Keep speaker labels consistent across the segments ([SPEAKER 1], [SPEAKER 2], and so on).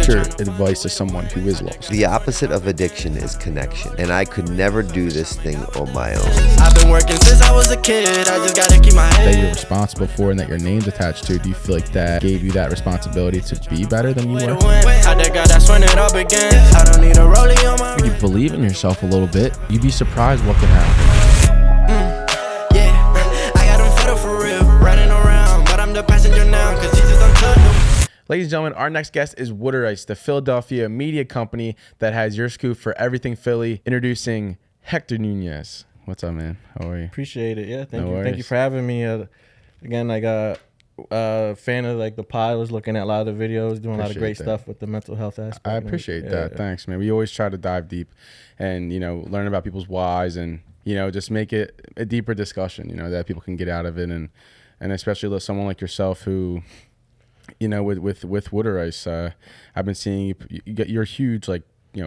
[SPEAKER 1] What's your advice to someone who is lost?
[SPEAKER 2] The opposite of addiction is connection, and I could never do this thing on my own.
[SPEAKER 3] I've been working since I was a kid, I just gotta keep my head.
[SPEAKER 1] That you're responsible for and that your name's attached to, do you feel like that gave you that responsibility to be better than you were? If you believe in yourself a little bit, you'd be surprised what could happen.
[SPEAKER 3] Yeah, I got them fed for real, running around, but I'm the passenger now, cause Jesus don't cut them.
[SPEAKER 1] Ladies and gentlemen, our next guest is Water Ice, the Philadelphia media company that has your scoop for everything Philly. Introducing Hector Nunez. What's up, man? How are you?
[SPEAKER 4] Appreciate it. Yeah, thank
[SPEAKER 1] No
[SPEAKER 4] you.
[SPEAKER 1] worries.
[SPEAKER 4] Thank you for having me. Again, like a fan of like the pod. Was looking at a lot of the videos, doing a lot of great stuff with the mental health aspect.
[SPEAKER 1] I appreciate that. Yeah. Thanks, man. We always try to dive deep and, learn about people's whys and, just make it a deeper discussion, that people can get out of it. And especially with someone like yourself who, with Water Ice, I've been seeing you're huge, like,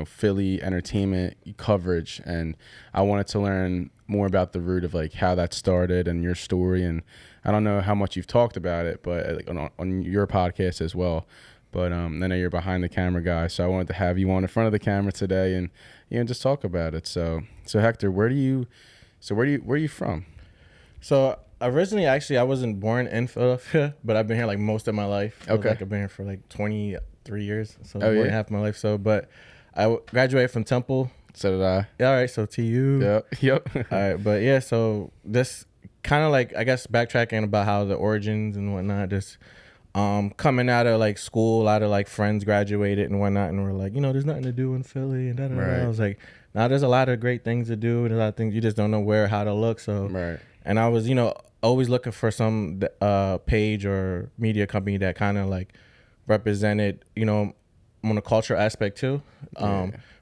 [SPEAKER 1] Philly entertainment coverage. And I wanted to learn more about the root of like how that started and your story. And I don't know how much you've talked about it, but like on your podcast as well. But I know you're behind the camera guy, so I wanted to have you on in front of the camera today and just talk about it. So Hector, where are you from?
[SPEAKER 4] So originally, actually, I wasn't born in Philadelphia, but I've been here like most of my life.
[SPEAKER 1] Okay.
[SPEAKER 4] Like I've been here for like 23 years, so
[SPEAKER 1] more
[SPEAKER 4] than half my life. So, but I graduated from Temple.
[SPEAKER 1] So did I.
[SPEAKER 4] Yeah, all right. So TU.
[SPEAKER 1] Yep.
[SPEAKER 4] All right, but yeah. So this kind of like, I guess, backtracking about how the origins and whatnot. Just coming out of like school, a lot of like friends graduated and whatnot, and we're like, there's nothing to do in Philly, and da, da, da.
[SPEAKER 1] Right.
[SPEAKER 4] I was like, now there's a lot of great things to do, and a lot of things you just don't know where or how to look. So,
[SPEAKER 1] right.
[SPEAKER 4] And I was, always looking for some page or media company that kind of like represented, on a cultural aspect too.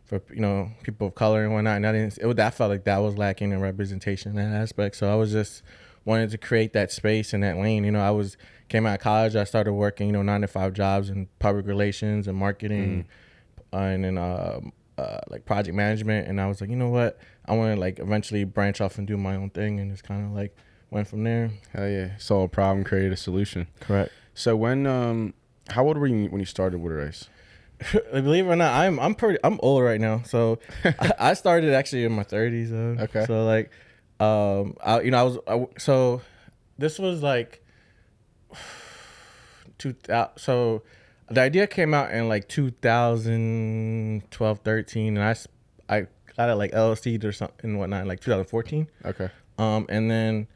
[SPEAKER 4] For people of color and whatnot, and I felt like that was lacking in representation in that aspect. So I was just wanted to create that space in that lane. Came out of college, I started working 9 to 5 jobs in public relations and marketing, and then like project management. And I was like, you know what, I want to like eventually branch off and do my own thing, and just kind of like went from there.
[SPEAKER 1] Hell yeah, saw a problem, created a solution.
[SPEAKER 4] Correct.
[SPEAKER 1] So when how old were you when you started Water Ice?
[SPEAKER 4] Believe it or not, I'm old right now. So I started actually in my 30s.
[SPEAKER 1] Okay.
[SPEAKER 4] So like, so this was like 2000. So the idea came out in like 2012, 13, and I got it like LLC or something and whatnot, like 2014.
[SPEAKER 1] Okay.
[SPEAKER 4] And then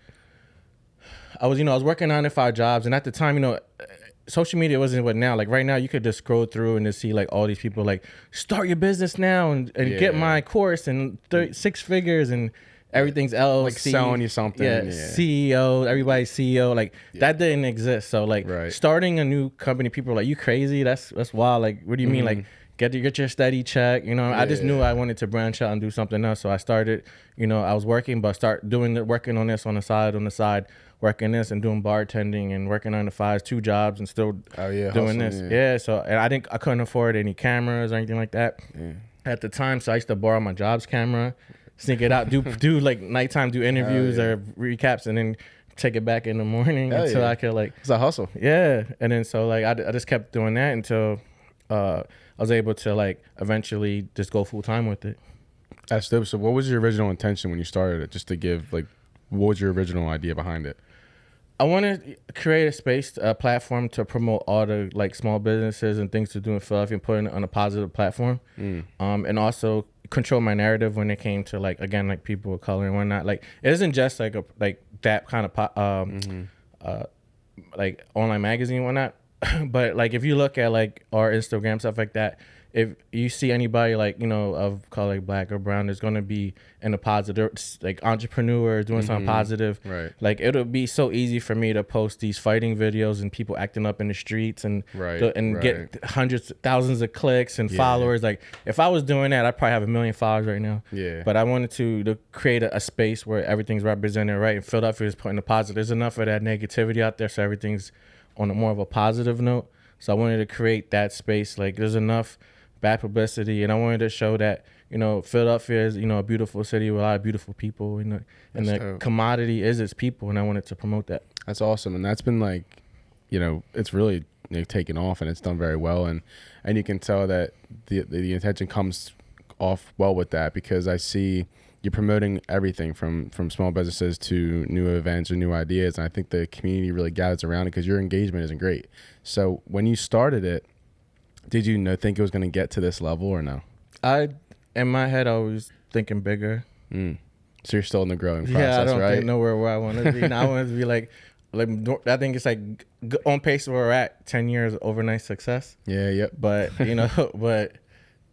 [SPEAKER 4] I was working 9 to 5 jobs, and at the time, social media wasn't what now. Like right now, you could just scroll through and just see like all these people like start your business now and get my course and 6 figures and everything's LLC,
[SPEAKER 1] like selling you something.
[SPEAKER 4] Yeah, CEO, everybody's CEO. Like that didn't exist. So like starting a new company, people are like, you crazy? That's wild. Like what do you mean? Like get your steady check. I just knew I wanted to branch out and do something else. So I started. I was working, but working on this on the side. Working this and doing bartending and working 9 to 5s, 2 jobs, and still doing this. Yeah. So and I couldn't afford any cameras or anything like that at the time. So I used to borrow my job's camera, sneak it out, do like nighttime, do interviews or recaps, and then take it back in the morning until I could like.
[SPEAKER 1] It's a hustle.
[SPEAKER 4] Yeah. And then so like I just kept doing that until I was able to like eventually just go full time with it.
[SPEAKER 1] That's dope. So what was your original intention when you started it? Just to give like, what was your original idea behind it?
[SPEAKER 4] I want to create a space, a platform to promote all the like small businesses and things to do in Philadelphia and put it on a positive platform. And also control my narrative when it came to like, again, like people of color and whatnot. Like it isn't just like that kind of like online magazine and whatnot. But like if you look at like our Instagram, stuff like that, if you see anybody like of color, like black or brown, there's gonna be in a positive, like entrepreneur doing something positive.
[SPEAKER 1] Right.
[SPEAKER 4] Like it'll be so easy for me to post these fighting videos and people acting up in the streets and get hundreds, thousands of clicks and followers. Like if I was doing that, I'd probably have 1 million followers right now.
[SPEAKER 1] Yeah.
[SPEAKER 4] But I wanted to create a space where everything's represented right, and Philadelphia is putting the positive. There's enough of that negativity out there, so everything's on a more of a positive note. So I wanted to create that space. Like there's enough bad publicity, and I wanted to show that Philadelphia is a beautiful city with a lot of beautiful people, and the commodity is its people, and I wanted to promote that.
[SPEAKER 1] That's awesome, and that's been like, it's really taken off, and it's done very well, and you can tell that the intention comes off well with that, because I see you're promoting everything from small businesses to new events or new ideas, and I think the community really gathers around it because your engagement isn't great. So when you started it, did you think it was going to get to this level or no?
[SPEAKER 4] In my head, I was thinking bigger.
[SPEAKER 1] So you're still in the growing process,
[SPEAKER 4] yeah, I don't
[SPEAKER 1] right?
[SPEAKER 4] know where I want to be. Now I want to be like I think it's like on pace where we're at, 10 years overnight success.
[SPEAKER 1] Yeah, yep.
[SPEAKER 4] But but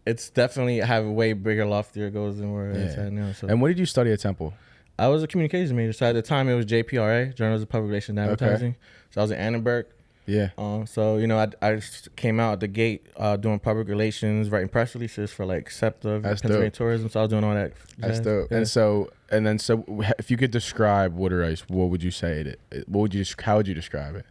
[SPEAKER 4] it's definitely have way bigger, loftier goals than where it's at now. So.
[SPEAKER 1] And what did you study at Temple?
[SPEAKER 4] I was a communications major. So at the time it was JPRA, Journals of Public Relations and Advertising. Okay. So I was at Annenberg.
[SPEAKER 1] Yeah.
[SPEAKER 4] So I came out the gate doing public relations, writing press releases for like SEPTA, Pennsylvania Tourism. So I was doing all that.
[SPEAKER 1] That's dope. Yeah. And then if you could describe Water Ice, what would you say how would you describe it?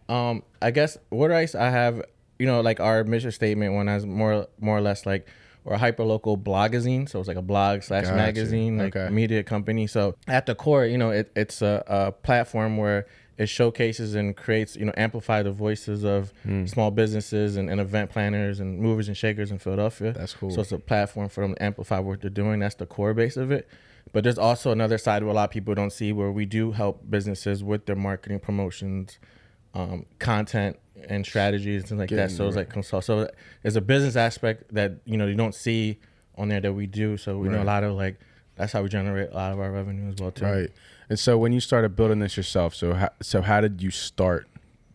[SPEAKER 4] I guess Water Ice, I have, like our mission statement when I was more or less like, we're a hyper-local blogazine. So it's like a blog / magazine, like media company. So at the core, it's a platform where it showcases and creates, amplify the voices of small businesses and event planners and movers and shakers in Philadelphia.
[SPEAKER 1] That's cool.
[SPEAKER 4] So it's a platform for them to amplify what they're doing. That's the core base of it. But there's also another side where a lot of people don't see, where we do help businesses with their marketing, promotions, content and strategies and things like that. So it's like consult. So there's a business aspect that you don't see on there that we do. So we know a lot of that's how we generate a lot of our revenue as well too.
[SPEAKER 1] Right. And so when you started building this yourself, how did you start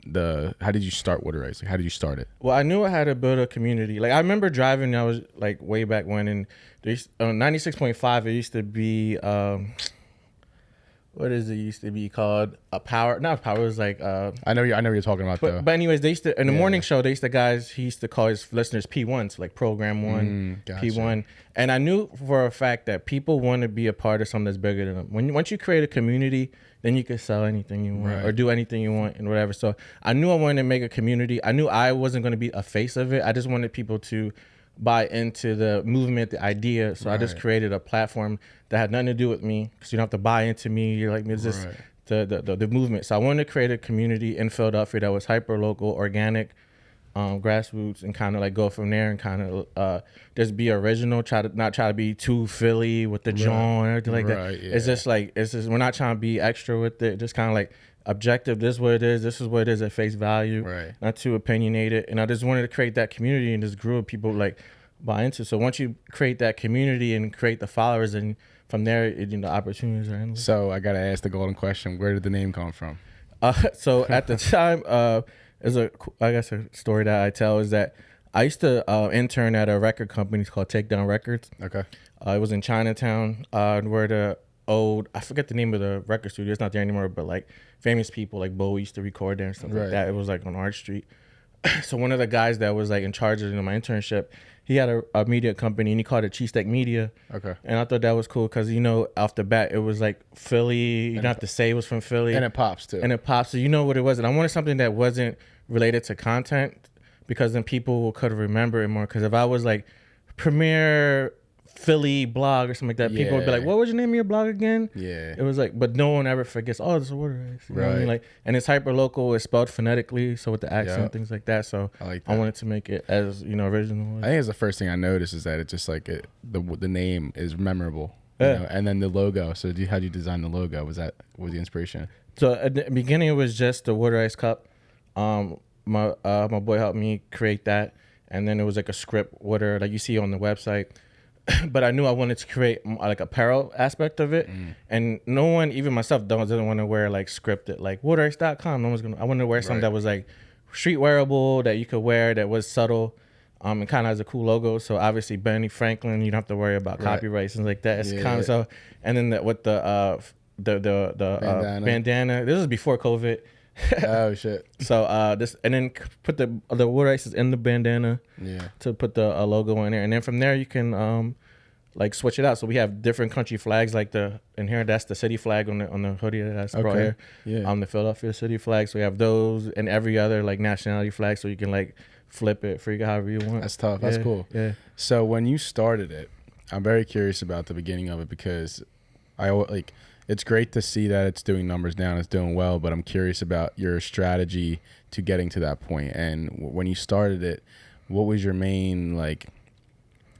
[SPEAKER 1] Water Ice? Like, how did you start it?
[SPEAKER 4] Well, I knew I had to build a community. Like I remember driving. I was like way back when, and 96.5. It used to be. What is it used to be called? Not Power. It was like
[SPEAKER 1] I know you're talking about though.
[SPEAKER 4] But anyways, they used to in the morning show. He used to call his listeners P1s, so like Program 1,
[SPEAKER 1] gotcha.
[SPEAKER 4] P1. And I knew for a fact that people want to be a part of something that's bigger than them. Once you create a community, then you can sell anything you want or do anything you want and whatever. So I knew I wanted to make a community. I knew I wasn't going to be a face of it. I just wanted people to buy into the movement, the idea. So I just created a platform that had nothing to do with me, because you don't have to buy into me. You're like, it's just the movement. So I wanted to create a community in Philadelphia that was hyper local, organic, grassroots, and kind of like go from there and kind of just be original. Not try to be too Philly with the John and everything like that. Yeah. It's just we're not trying to be extra with it. Just kind of like objective. This is what it is. This is what it is at face value. Right. Not too opinionated. And I just wanted to create that community and just grew of people like buy into. So once you create that community and create the followers, and from there, the opportunities are endless.
[SPEAKER 1] So I gotta ask the golden question: where did the name come from?
[SPEAKER 4] So at the time, there's a story that I tell is that I used to intern at a record company called Takedown Records. Okay. It was in Chinatown, where the old, I forget the name of the record studio. It's not there anymore, but like famous people like Bowie used to record there and stuff like that. It was like on Arch Street. So one of the guys that was like in charge of my internship, he had a media company and he called it Cheesesteak Media. Okay. And I thought that was cool because, off the bat, it was like Philly. You don't have to say it was from Philly.
[SPEAKER 1] And it pops too.
[SPEAKER 4] So you know what it was. And I wanted something that wasn't related to content, because then people could remember it more. Because if I was like Premier Philly blog or something like that, people would be like, what was your name of your blog again? Yeah. It was like, but no one ever forgets, this is Water Ice. You know what I mean? Like, and it's hyper local, it's spelled phonetically, so with the accent, things like that. So I wanted to make it as, original.
[SPEAKER 1] I think it's the first thing I noticed is that it's just like the name is memorable. And then the logo. So how'd you design the logo? What was the inspiration?
[SPEAKER 4] So at the beginning, it was just the Water Ice cup. My boy helped me create that. And then it was like a script, water, like you see on the website. But I knew I wanted to create like apparel aspect of it, and no one, even myself, doesn't want to wear like scripted like waterice.com. No one's gonna. I wanted to wear something that was like street wearable, that you could wear, that was subtle, and kind of has a cool logo. So obviously Benny Franklin, you don't have to worry about copyrights and like that. It's kind of so. And then with the bandana. This was before COVID.
[SPEAKER 1] Oh shit.
[SPEAKER 4] So this, and then put the Water Ices in the bandana to put the logo in there, and then from there you can like switch it out. So we have different country flags, like in here that's the city flag on the hoodie that I brought here. Yeah. The Philadelphia city flag. So we have those and every other like nationality flag, so you can like flip it, freak it however you want.
[SPEAKER 1] That's tough. That's cool. Yeah. So when you started it, I'm very curious about the beginning of it, because I like it's great to see that it's doing numbers now and it's doing well, but I'm curious about your strategy to getting to that point. And when you started it, what was your main like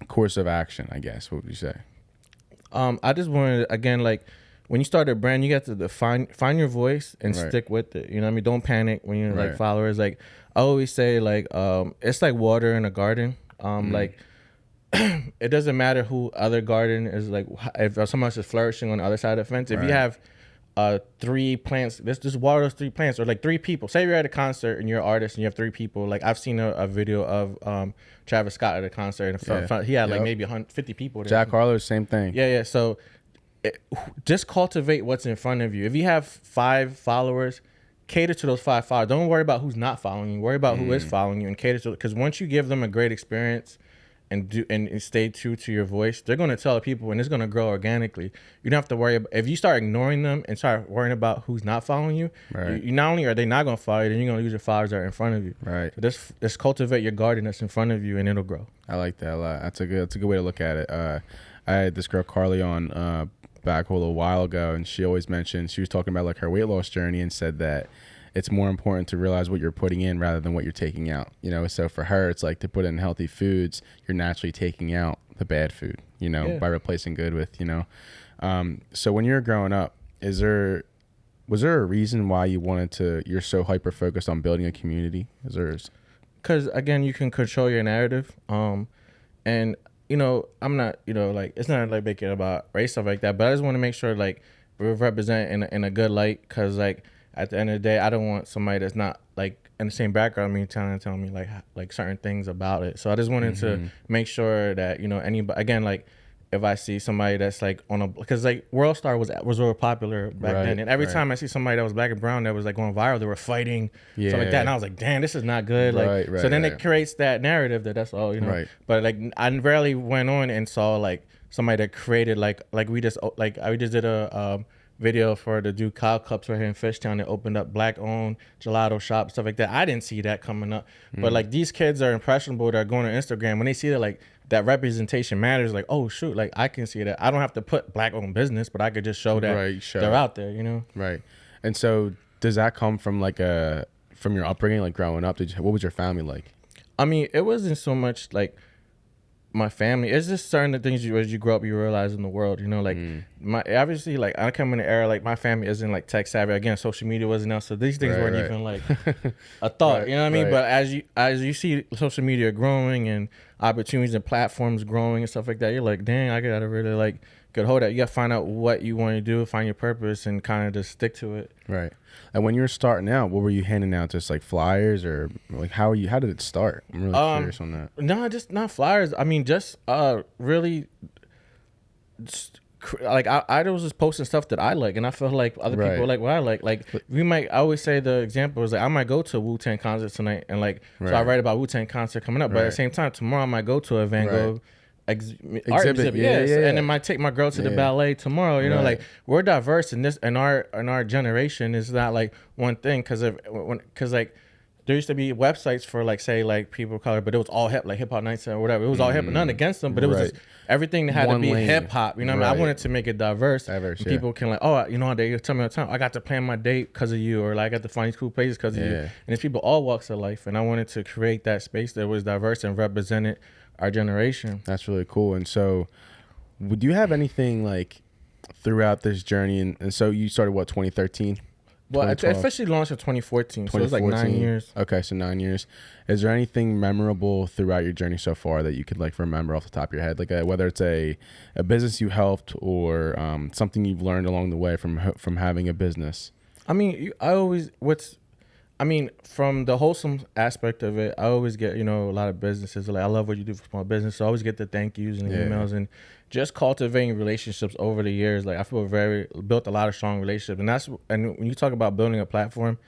[SPEAKER 1] course of action, I guess? What would you say?
[SPEAKER 4] I just wanted, again, like when you start a brand, you got to find your voice and stick with it. You know what I mean? Don't panic when you're like followers. Like I always say, like it's like water in a garden. Like it doesn't matter who other garden is, like if someone else is flourishing on the other side of the fence. If you have 3 plants, just water those 3 plants, or like 3 people. Say you're at a concert and you're an artist and you have 3 people. Like I've seen a video of Travis Scott at a concert, and he had like maybe 150 people there.
[SPEAKER 1] Jack Harlow, same thing.
[SPEAKER 4] Yeah. So just cultivate what's in front of you. If you have 5 followers, cater to those 5 followers. Don't worry about who's not following you. Worry about who is following you and cater to it. Because once you give them a great experience and stay true to your voice, they're going to tell people, and it's going to grow organically. You don't have to worry about, if you start ignoring them and start worrying about who's not following you, you not only are they not going to follow you, then you're going to lose your followers that are in front of you.
[SPEAKER 1] Right.
[SPEAKER 4] So just cultivate your garden that's in front of you, and it'll grow.
[SPEAKER 1] I like that a lot. That's a good way to look at it. I had this girl Carly on back a little while ago, and she always mentioned, she was talking about like her weight loss journey, and said that it's more important to realize what you're putting in rather than what you're taking out. You know, so for her, it's like to put in healthy foods, you're naturally taking out the bad food, you know, by replacing good with, you know. So when you were growing up, was there a reason why you're so hyper focused on building a community?
[SPEAKER 4] Because again, you can control your narrative. And you know, I'm not, you know, like, it's not like making it about race, stuff like that, but I just want to make sure, like, we represent in a good light, because, like, at the end of the day, I don't want somebody that's not, like, in the same background me trying to tell me, like certain things about it. So I just wanted to make sure that, you know, anybody, again, like, if I see somebody that's, like, because, like, World Star was real popular back then, and every time I see somebody that was black and brown that was, like, going viral, they were fighting, stuff like that, and I was like, damn, this is not good. So then it creates that narrative that's all, you know. But, like, I rarely went on and saw, like, somebody that created, like we just did a video for the Duke Kyle Cups right here in Fishtown that opened up black-owned gelato shop, stuff like that. I didn't see that coming up. But, like, these kids are impressionable that are going to Instagram. When they see that, like, that representation matters, like, oh, shoot, like, I can see that. I don't have to put black-owned business, but I could just show that they're out there, you know?
[SPEAKER 1] Right. And so does that come from, like, from your upbringing, like, growing up? What was your family like?
[SPEAKER 4] I mean, it wasn't so much, like, my family. It's just certain things as you grow up, you realize in the world, you know, like obviously, like, I come in an era, like, my family isn't like tech savvy. Again, social media wasn't out, so these things weren't even like a thought, you know what I mean? But as you see social media growing and opportunities and platforms growing and stuff like that, you're like, dang, I gotta really like get hold of that. You gotta find out what you want to do, find your purpose, and kind of just stick to it.
[SPEAKER 1] Right. And when you were starting out, what were you handing out? Just like flyers, or like how did it start? I'm really curious on that.
[SPEAKER 4] No, just not flyers. I mean, just really, like I was just posting stuff that I like, and I feel like other people like what I like. Like I always say the example is like, I might go to a Wu-Tang concert tonight, and like so I write about Wu-Tang concert coming up, but at the same time tomorrow I might go to a Van Gogh art exhibit. And then might take my girl to the ballet tomorrow. You know, like, we're diverse in this, in our generation is not like one thing, because like there used to be websites for, like, say, like, people of color, but it was all hip, like Hip Hop Nights or whatever. It was all hip, none against them, but it was just everything that had to be hip hop. You know what I mean? I wanted to make it diverse. People can, like, oh, you know, they tell me all the time, I got to plan my date because of you, or like, I got to find these cool places because of you. And it's people all walks of life, and I wanted to create that space that was diverse and represented our generation.
[SPEAKER 1] That's really cool. And so, would you have anything like throughout this journey? And so you started 2013?
[SPEAKER 4] Well, it officially launched in 2014, so it was like 9 years.
[SPEAKER 1] Okay, so 9 years. Is there anything memorable throughout your journey so far that you could like remember off the top of your head? Like whether it's a business you helped, or something you've learned along the way from having a business? I
[SPEAKER 4] mean, from the wholesome aspect of it, I always get, you know, a lot of businesses like, I love what you do for small business. So I always get the thank yous and the emails, and just cultivating relationships over the years. Like, I feel built a lot of strong relationships, and when you talk about building a platform,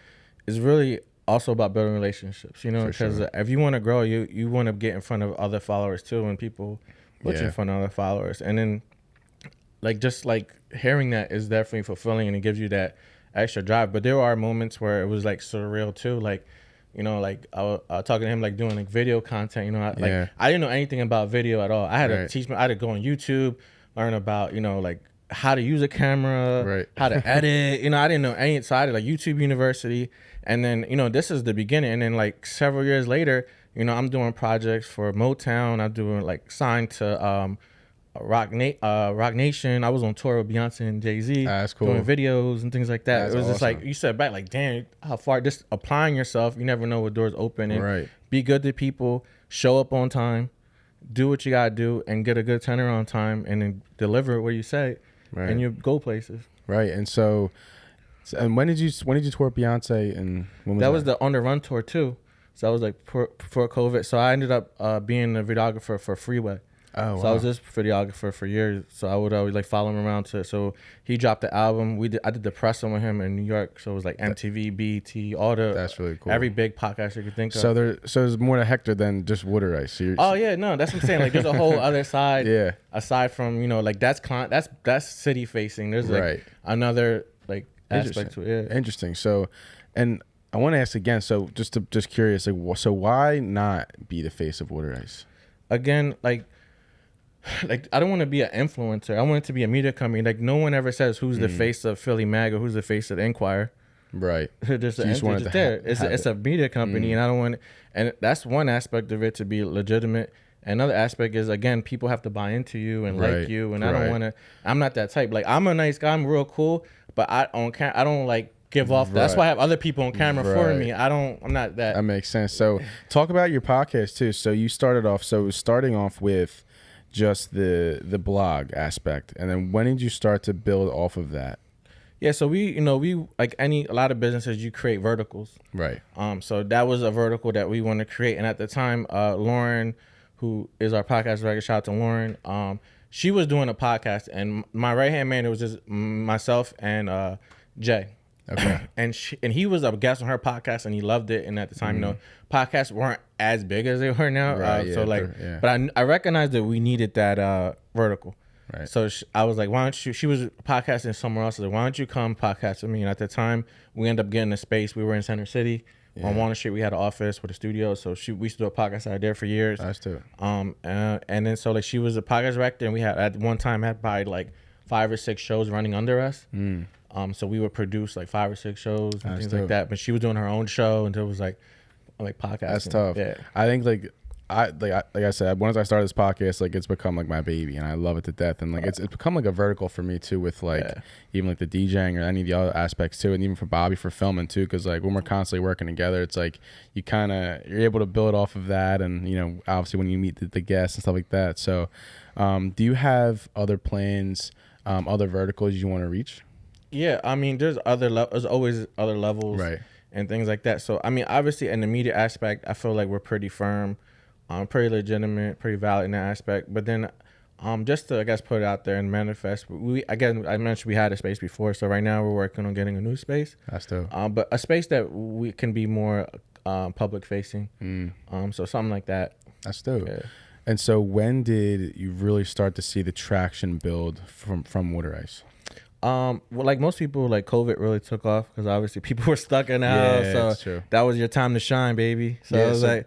[SPEAKER 4] it's really also about building relationships, you know, because if you want to grow, you want to get in front of other followers too, and people put you in front of other followers. And then like, just like hearing that is definitely fulfilling, and it gives you that extra drive. But there are moments where it was like surreal too, like, you know, like I was talking to him, like doing like video content, you know, I didn't know anything about video at all. I had to teach me, I had to go on YouTube, learn about, you know, like how to use a camera,
[SPEAKER 1] Right.
[SPEAKER 4] how to edit. I didn't know any. So I did like YouTube University, and then this is the beginning. And then like several years later, I'm doing projects for Motown. I'm doing like signed to Rock Nation. I was on tour with Beyonce and Jay-Z.
[SPEAKER 1] That's cool.
[SPEAKER 4] Doing videos and things like that.
[SPEAKER 1] That's
[SPEAKER 4] it was just
[SPEAKER 1] awesome.
[SPEAKER 4] like you said back, like damn, how far. Just applying yourself. You never know what doors open. And
[SPEAKER 1] Right.
[SPEAKER 4] be good to people. Show up on time. Do what you gotta do and get a good turnaround time, and then deliver what you say,
[SPEAKER 1] Right.
[SPEAKER 4] and you go places.
[SPEAKER 1] Right. And so, and when did you tour with Beyonce, and when was
[SPEAKER 4] That was the On the Run tour too. So that was like before COVID. So I ended up being a videographer for Freeway.
[SPEAKER 1] Oh, wow.
[SPEAKER 4] So I was this videographer for years. So I would always like follow him around so he dropped the album. I did the press with him in New York. So it was like MTV, BET, all the
[SPEAKER 1] That's really cool.
[SPEAKER 4] every big podcast you could think of.
[SPEAKER 1] So there's more to Hector than just water ice. So
[SPEAKER 4] Oh yeah, no, that's what I'm saying. Like there's a whole other side.
[SPEAKER 1] Yeah.
[SPEAKER 4] Aside from like that's city facing. There's like
[SPEAKER 1] Right.
[SPEAKER 4] another like aspect to it. Yeah.
[SPEAKER 1] Interesting. So, and I want to ask again. So just curious. Like, so why not be the face of water ice?
[SPEAKER 4] Again, like I don't want to be an influencer. I want it to be a media company. Like no one ever says who's the face of Philly Mag or who's the face of the Inquirer.
[SPEAKER 1] Right.
[SPEAKER 4] There's
[SPEAKER 1] So you just wanted to have
[SPEAKER 4] it's a media company, and I don't want. And that's one aspect of it to be legitimate. Another aspect is again, people have to buy into you and
[SPEAKER 1] Right.
[SPEAKER 4] like you, and I don't
[SPEAKER 1] Right.
[SPEAKER 4] want to. I'm not that type. Like I'm a nice guy. I'm real cool, but I don't like give off. That's
[SPEAKER 1] Right.
[SPEAKER 4] why I have other people on camera for
[SPEAKER 1] Right.
[SPEAKER 4] me. I'm not that.
[SPEAKER 1] That makes sense. So talk about your podcast too. So you started off. So it was starting off with just the blog aspect, and then when did you start to build off of that?
[SPEAKER 4] Yeah, so we like a lot of businesses, you create verticals.
[SPEAKER 1] Right.
[SPEAKER 4] So that was a vertical that we want to create, and at the time, Lauren, who is our podcast director, shout out to Lauren. She was doing a podcast, and my right hand man, it was just myself and Jay.
[SPEAKER 1] Okay.
[SPEAKER 4] and he was a guest on her podcast, and he loved it. And at the time, podcasts weren't as big as they were now.
[SPEAKER 1] Right, yeah,
[SPEAKER 4] so like,
[SPEAKER 1] yeah.
[SPEAKER 4] but I recognized that we needed that vertical.
[SPEAKER 1] Right.
[SPEAKER 4] So I was like, why don't you? She was podcasting somewhere else. I was like, why don't you come podcast with me? And at the time, we ended up getting a space. We were in Center City on Walnut Street. We had an office with a studio. So we used to do a podcast out there for years.
[SPEAKER 1] That's too.
[SPEAKER 4] And then so like she was a podcast director, and we had at one time had probably like 5 or 6 shows running under us. So we would produce like 5 or 6 shows and things like that. But she was doing her own show until it was like podcasting.
[SPEAKER 1] That's tough.
[SPEAKER 4] Yeah.
[SPEAKER 1] I think like I said, once I started this podcast, like it's become like my baby, and I love it to death. And like it's become like a vertical for me too, with like even like the DJing or any of the other aspects too, and even for Bobby for filming too, because like when we're constantly working together, it's like you're able to build off of that, and obviously when you meet the guests and stuff like that. So, do you have other plans, other verticals you want to reach?
[SPEAKER 4] Yeah, I mean, there's always other levels,
[SPEAKER 1] Right.
[SPEAKER 4] and things like that. So, I mean, obviously, in the media aspect, I feel like we're pretty firm, pretty legitimate, pretty valid in that aspect. But then, just to, I guess, put it out there and manifest, I mentioned we had a space before. So right now we're working on getting a new space.
[SPEAKER 1] That's dope.
[SPEAKER 4] But a space that we can be more public facing. So something like that.
[SPEAKER 1] That's dope.
[SPEAKER 4] Yeah.
[SPEAKER 1] And so when did you really start to see the traction build from Water Ice?
[SPEAKER 4] Well, like most people, like COVID really took off because obviously people were stuck in the house.
[SPEAKER 1] Yeah,
[SPEAKER 4] So
[SPEAKER 1] that's true.
[SPEAKER 4] that was your time to shine, baby. So
[SPEAKER 1] Yeah,
[SPEAKER 4] it was
[SPEAKER 1] so-
[SPEAKER 4] like,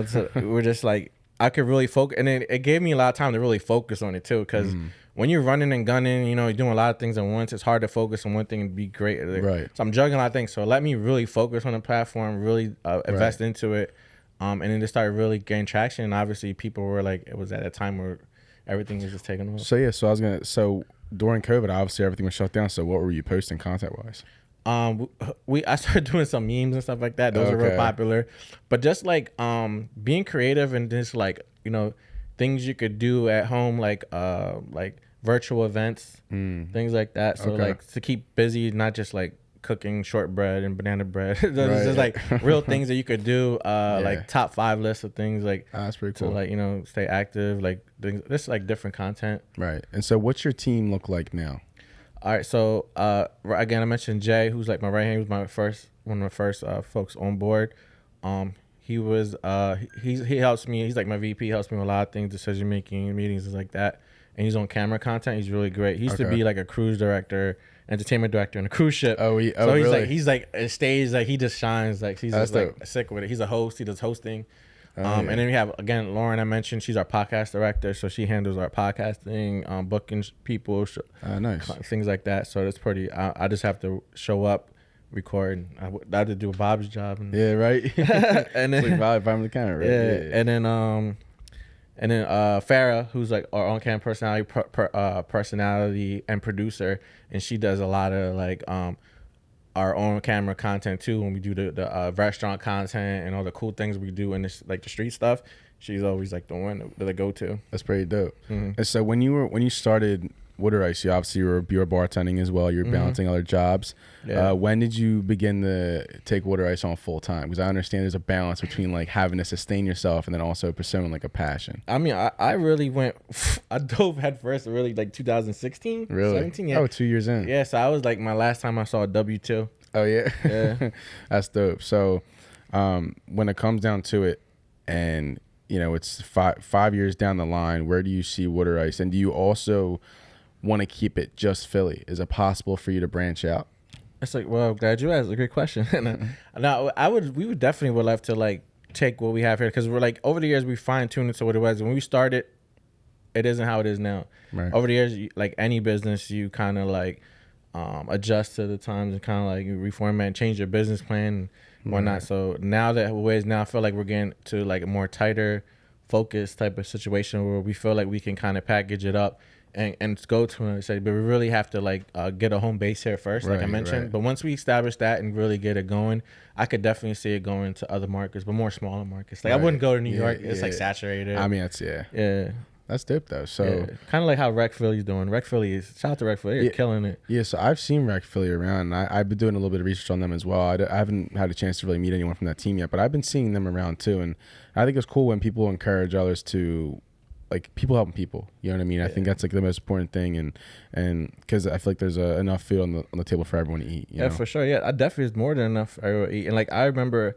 [SPEAKER 4] so we're just like, I could really focus. And it gave me a lot of time to really focus on it too. Because when you're running and gunning, you're doing a lot of things at once, it's hard to focus on one thing and be great at it.
[SPEAKER 1] Right.
[SPEAKER 4] So I'm juggling a lot of things. So let me really focus on the platform, really invest into it. And then just started really gaining traction. And obviously people were like, it was at a time where everything was just taking off.
[SPEAKER 1] So during COVID, obviously everything was shut down. So what were you posting content wise?
[SPEAKER 4] I started doing some memes and stuff like that. Those are real popular. But just like being creative and just like, things you could do at home, like virtual events, things like that. So like to keep busy, not just like cooking shortbread and banana bread. It's just like real things that you could do, like top 5 lists of things, like
[SPEAKER 1] That's pretty cool.
[SPEAKER 4] to like, stay active, like things, just like different content.
[SPEAKER 1] Right. And so what's your team look like now?
[SPEAKER 4] All right, so again, I mentioned Jay, who's like my right hand, who's one of the first folks on board. He was he helps me. He's like my VP. He helps me with a lot of things, decision making, meetings, things like that. And he's on camera content. He's really great. He used to be like a cruise director, entertainment director on a cruise ship.
[SPEAKER 1] So
[SPEAKER 4] he's
[SPEAKER 1] really?
[SPEAKER 4] like he's like a stage, like he just shines. Like he's
[SPEAKER 1] That's
[SPEAKER 4] just like
[SPEAKER 1] dope.
[SPEAKER 4] sick with it. He's a host. He does hosting. And then we have, again, Lauren, I mentioned, she's our podcast director. So she handles our podcasting, booking people,
[SPEAKER 1] nice.
[SPEAKER 4] Things like that. So that's pretty, I just have to show up, record. I had to do Bob's job.
[SPEAKER 1] Yeah, right.
[SPEAKER 4] And then,
[SPEAKER 1] it's like Bob behind the camera, right?
[SPEAKER 4] Yeah. And then Farah, who's like our on-cam personality and producer, and she does a lot of like our own camera content too. When we do the restaurant content and all the cool things we do and like the street stuff, she's always like the one that I go to.
[SPEAKER 1] That's pretty dope. And so when you started Water Ice, you obviously you were bartending as well. You're balancing other jobs. Yeah. When did you begin to take Water Ice on full time? Because I understand there's a balance between like having to sustain yourself and then also pursuing like a passion.
[SPEAKER 4] I mean, I really I dove head first really like 2016,
[SPEAKER 1] really?
[SPEAKER 4] 17. Yeah.
[SPEAKER 1] Oh, 2 years in.
[SPEAKER 4] Yeah, so I was like my last time I saw a W2.
[SPEAKER 1] Oh yeah.
[SPEAKER 4] Yeah.
[SPEAKER 1] That's dope. So when it comes down to it, and you know it's 5 years down the line, where do you see Water Ice, and do you also want to keep it just Philly? Is it possible for you to branch out?
[SPEAKER 4] It's like, well, glad you asked. A great question. Now, we would definitely love to like take what we have here, because we're like over the years we fine tuned it to what it was when we started. It isn't how it is now. Right. Over the years, like any business, you kind of like adjust to the times and kind of like reformat and change your business plan and whatnot. Right. So now that ways now, I feel like we're getting to like a more tighter, focused type of situation where we feel like we can kind of package it up and go to and say, but we really have to like get a home base here first, like I mentioned. Right. But once we establish that and really get it going, I could definitely see it going to other markets, but more smaller markets. Like I wouldn't go to New York; it's like saturated.
[SPEAKER 1] I mean, that's dope though. So
[SPEAKER 4] kind of like how Rec Philly's doing. Rec Philly is shout out to Rec Philly, they're killing it.
[SPEAKER 1] Yeah, so I've seen Rec Philly around. And I've been doing a little bit of research on them as well. I haven't had a chance to really meet anyone from that team yet, but I've been seeing them around too. And I think it's cool when people encourage others to. Like people helping people, you know what I mean? I think that's like the most important thing, and because I feel like there's enough food on the table for everyone to eat. You know?
[SPEAKER 4] For sure. Yeah, I definitely is more than enough for everyone to eat. And like I remember,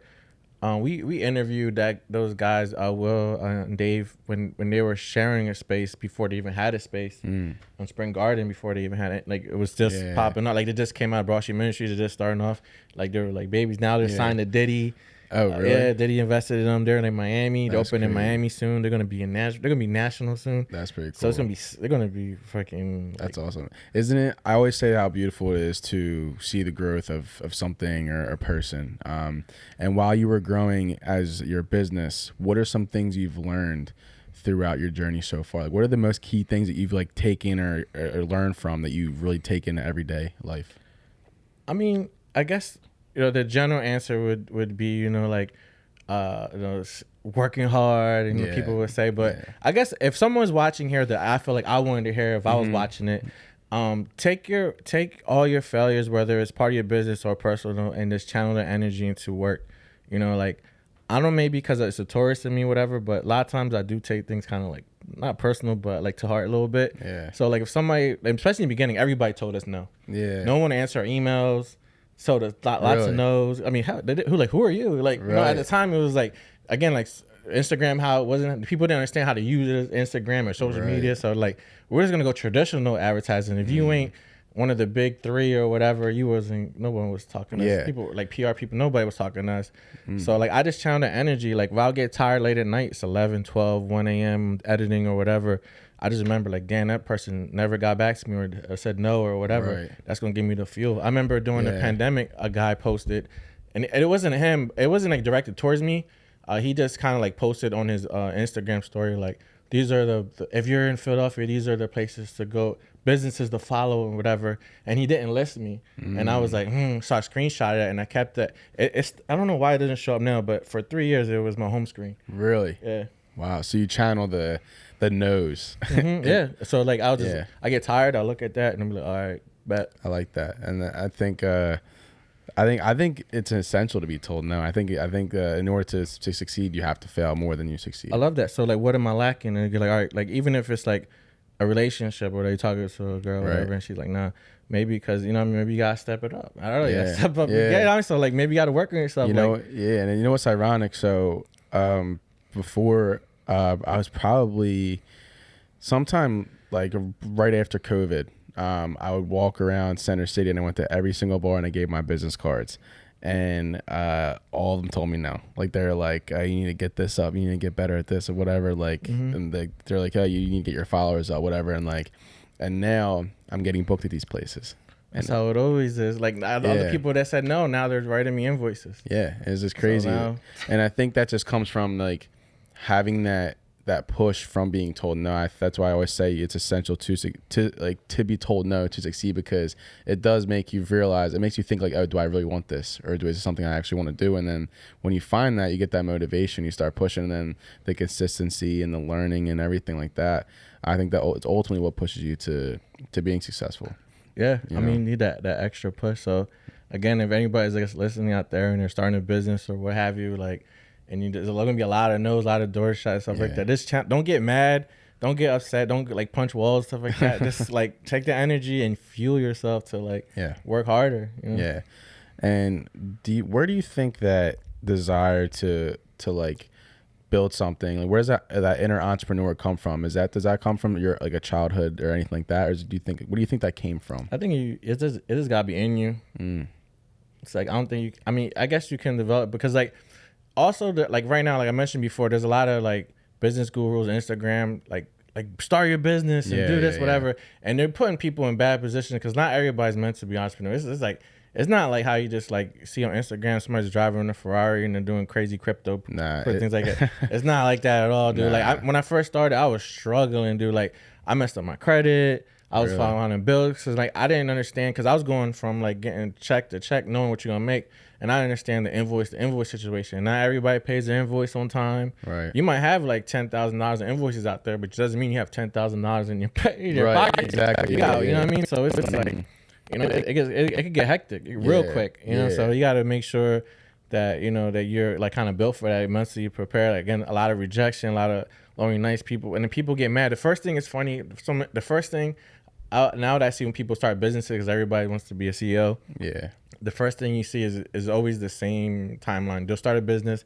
[SPEAKER 4] we interviewed those guys, Will and Dave, when they were sharing a space before they even had a space on Spring Garden, before they even had it. Like it was just popping up. Like they just came out of Broad Street Ministries, they're just starting off. Like they were like babies. Now they're signed to Diddy.
[SPEAKER 1] Oh really?
[SPEAKER 4] Yeah, Diddy invested in them. They're in Miami. They're opening in Miami soon. They're gonna be in They're gonna be national soon.
[SPEAKER 1] That's pretty cool.
[SPEAKER 4] So they're gonna be freaking. Like,
[SPEAKER 1] that's awesome, isn't it? I always say how beautiful it is to see the growth of something or a person. And while you were growing as your business, what are some things you've learned throughout your journey so far? Like, what are the most key things that you've like taken or learned from that you've really taken in everyday life?
[SPEAKER 4] I mean, I guess. You know, the general answer would be, you know, like, working hard, and people would say. But I guess if someone's watching here that I feel like I wanted to hear if I was watching it, take all your failures, whether it's part of your business or personal, and just channel the energy into work. You know, like, I don't know, maybe because it's a tourist in me, whatever, but a lot of times I do take things kind of like, not personal, but like to heart a little bit. Yeah. So like if somebody, especially in the beginning, everybody told us no. Yeah. No one answered our emails. So there's lots of no's. I mean, who are you? Like, you know, at the time it was like, again, like Instagram, how it wasn't, people didn't understand how to use Instagram or social media. So like, we're just gonna go traditional advertising. If you ain't one of the big three or whatever, no one was talking to us. People like PR people, nobody was talking to us. So like, I just channel the energy. Like, if I'll get tired late at night, it's 11, 12, 1 a.m. editing or whatever. I just remember like, damn, that person never got back to me or said no or whatever. Right. That's going to give me the fuel. I remember during the pandemic, a guy posted, and it wasn't him. It wasn't like directed towards me. He just kind of like posted on his Instagram story, like, these are if you're in Philadelphia, these are the places to go, businesses to follow and whatever. And he didn't list me. And I was like, so I screenshotted it and I kept it. I don't know why it doesn't show up now, but for 3 years, it was my home screen.
[SPEAKER 1] Really?
[SPEAKER 4] Yeah.
[SPEAKER 1] Wow. So you channel the nose.
[SPEAKER 4] Yeah. So like, I get tired. I look at that and I'm like, all right, bet.
[SPEAKER 1] I like that. And I think it's essential to be told no. I think in order to succeed, you have to fail more than you succeed.
[SPEAKER 4] I love that. So like, what am I lacking? And you're like, all right, like even if it's like a relationship or they talking to a girl or whatever, and she's like, nah, maybe because, you know, maybe you gotta step it up. I don't know, you gotta step up. Yeah. So like, maybe you gotta work on yourself.
[SPEAKER 1] You know, and you know what's ironic? So before I was probably sometime like right after COVID. I would walk around Center City and I went to every single bar and I gave my business cards. and all of them told me no. Like they're like, you need to get this up, you need to get better at this or whatever. Like, and they're like, oh, you need to get your followers up, whatever. And like, and now I'm getting booked at these places.
[SPEAKER 4] That's how it always is. Like the other people that said no, now they're writing me invoices.
[SPEAKER 1] Yeah, it's just crazy. And I think that just comes from like having that push from being told no. That's why I always say it's essential to be told no to succeed, because it does make you realize, it makes you think like, oh, do I really want this, or is this something I actually want to do? And then when you find that, you get that motivation, you start pushing, and then the consistency and the learning and everything like that. I think that it's ultimately what pushes you to being successful.
[SPEAKER 4] Yeah, I mean, you need that extra push. So again, if anybody's like listening out there and they're starting a business or what have you, like, and there's going to be a lot of no's, a lot of doors shut, stuff like that. Don't get mad. Don't get upset. Don't like punch walls, stuff like that. Just like take the energy and fuel yourself to like work harder. You know? Yeah.
[SPEAKER 1] And where do you think that desire to like build something, like where's that inner entrepreneur come from? Does that come from your like a childhood or anything like that, or what do you think that came from?
[SPEAKER 4] I think it just gotta be in you. It's like, I don't think I guess you can develop, because like also like right now, like I mentioned before, there's a lot of like business gurus, Instagram, like start your business and do this, whatever. And they're putting people in bad positions, because not everybody's meant to be entrepreneurs. It's like, it's not like how you just like see on Instagram somebody's driving a Ferrari and they're doing crazy crypto things like that. It's not like that at all, dude. Like when I first started, I was struggling, dude. Like I messed up my credit. I was following bills, because like I didn't understand, because I was going from like getting check to check, knowing what you're gonna make, and I didn't understand the invoice situation. Not everybody pays their invoice on time.
[SPEAKER 1] Right.
[SPEAKER 4] You might have like $10,000 in invoices out there, but it doesn't mean you have $10,000 in your pocket.
[SPEAKER 1] Exactly.
[SPEAKER 4] You know what I mean? So it's like, you know, it could get hectic real quick. You know, so you got to make sure that you know that you're like kind of built for that, mentally prepared. Like, again, a lot of rejection, a lot of only nice people, and then people get mad. The first thing is funny. The first thing. Now that I see when people start businesses, because everybody wants to be a CEO. Yeah. The first thing you see is always the same timeline. They'll start a business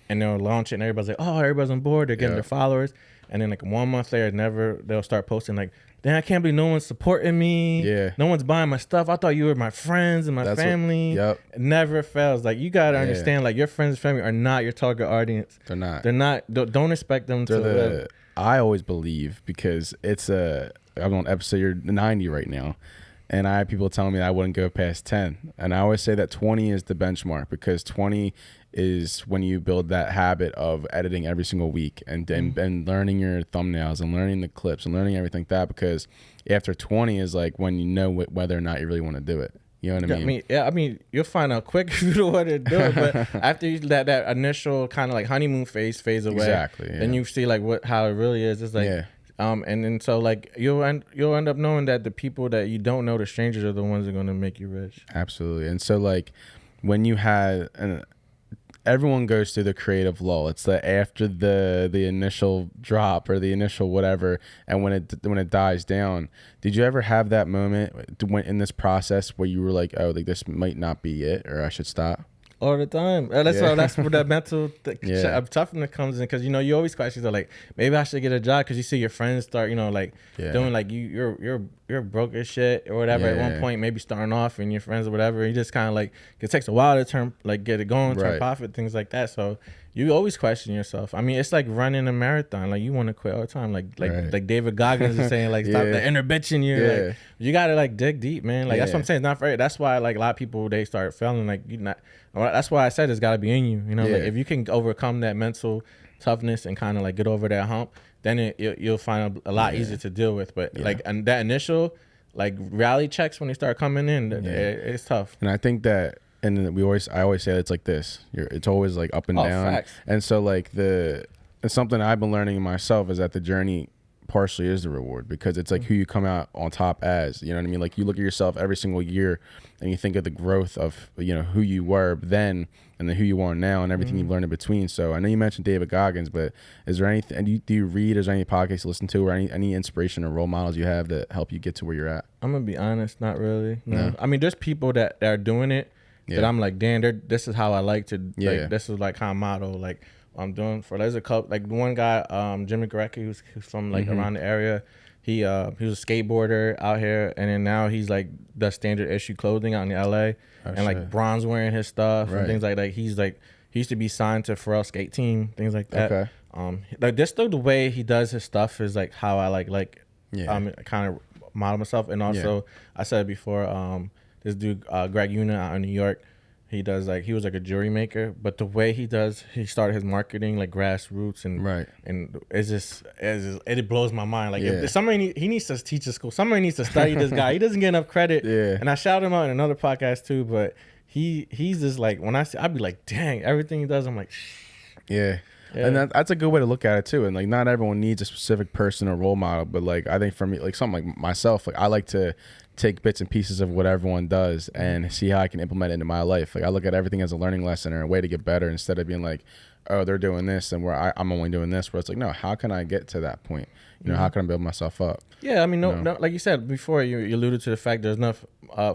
[SPEAKER 4] and they'll launch it, and everybody's like, oh, everybody's on board. They're getting their followers. And then like 1 month later, they'll start posting like, damn, I can't believe no one's supporting me. Yeah. No one's buying my stuff. I thought you were my friends and my family. It never fails. Like, you got to understand, like, your friends and family are not your target audience.
[SPEAKER 1] They're not.
[SPEAKER 4] Don't expect them to.
[SPEAKER 1] I always believe, because I'm on episode 90 right now, and I have people telling me that I wouldn't go past 10, and I always say that 20 is the benchmark, because 20 is when you build that habit of editing every single week and learning your thumbnails and learning the clips and learning everything like that, because after 20 is like when you know whether or not you really want to do it. You know what I mean?
[SPEAKER 4] I mean, you'll find out quick if you don't want to do it, but after that initial kind of like honeymoon phase away,
[SPEAKER 1] exactly,
[SPEAKER 4] then you see like how it really is. It's like, and then so like you'll end up knowing that the people that you don't know, the strangers, are the ones that are going to make you rich.
[SPEAKER 1] Absolutely. And so like when you had everyone goes through the creative lull. It's the after the initial drop or the initial whatever, and when it dies down. Did you ever have that moment in this process where you were like, oh, like this might not be it, or I should stop?
[SPEAKER 4] All the time. That's where that mental toughness comes in, because you know you always question like, maybe I should get a job, because you see your friends start, you know, like doing like you're broke as shit or whatever at one point, maybe starting off, and your friends or whatever, you just kind of like, it takes a while to turn, like get it going, turn profit, things like that. So you always question yourself. I mean, it's like running a marathon. Like, you want to quit all the time. Like David Goggins is saying, like, stop the inner bitch in you. Like, you gotta like dig deep, man. Like that's what I'm saying. It's not fair. That's why like a lot of people, they start failing. Like, that's why I said it's gotta be in you. You know, like if you can overcome that mental toughness and kind of like get over that hump, then you'll find a lot easier to deal with. But like, and that initial like reality checks when they start coming in, it's tough.
[SPEAKER 1] And I think that. And I always say it's like this. It's always like up and down.
[SPEAKER 4] Facts.
[SPEAKER 1] And so like it's something I've been learning myself is that the journey partially is the reward, because it's like who you come out on top as. You know what I mean? Like, you look at yourself every single year and you think of the growth of, you know, who you were then and then who you are now and everything you've learned in between. So I know you mentioned David Goggins, but is there anything? And do you read? Is there any podcasts you listen to, or any inspiration or role models you have that help you get to where you're at?
[SPEAKER 4] I'm gonna be honest, not really. No. I mean, there's people that are doing it. That I'm like, damn, this is how I like to, like, this is like how I model, like, I'm doing there's a couple, like one guy, Jimmy Garecki, who's from like around the area. He was a skateboarder out here, and then now he's like does standard issue clothing out in LA, and like Bron's wearing his stuff and things like that. He's like he used to be signed to Pharrell skate team, things like that. Okay. Like this the way he does his stuff is like how I kind of model myself, and also I said before, this dude Greg Una out in New York. He does he was like a jewelry maker, but the way he started his marketing like grassroots and it's just it blows my mind. Like if somebody he needs to teach a school, somebody needs to study this guy. He doesn't get enough credit. And I shout him out in another podcast too, but he's just like when I'd be like, dang, everything he does, I'm like, yeah. And that's a good way to look at it too. And like not everyone needs a specific person or role model, but like I think for me, like something like myself, like I like to take bits and pieces of what everyone does and see how I can implement it into my life. Like I look at everything as a learning lesson or a way to get better instead of being like, oh, they're doing this and where I'm only doing this. Where it's like, no, how can I get to that point? You know, how can I build myself up? Yeah, I mean, no, like you said before, you alluded to the fact there's enough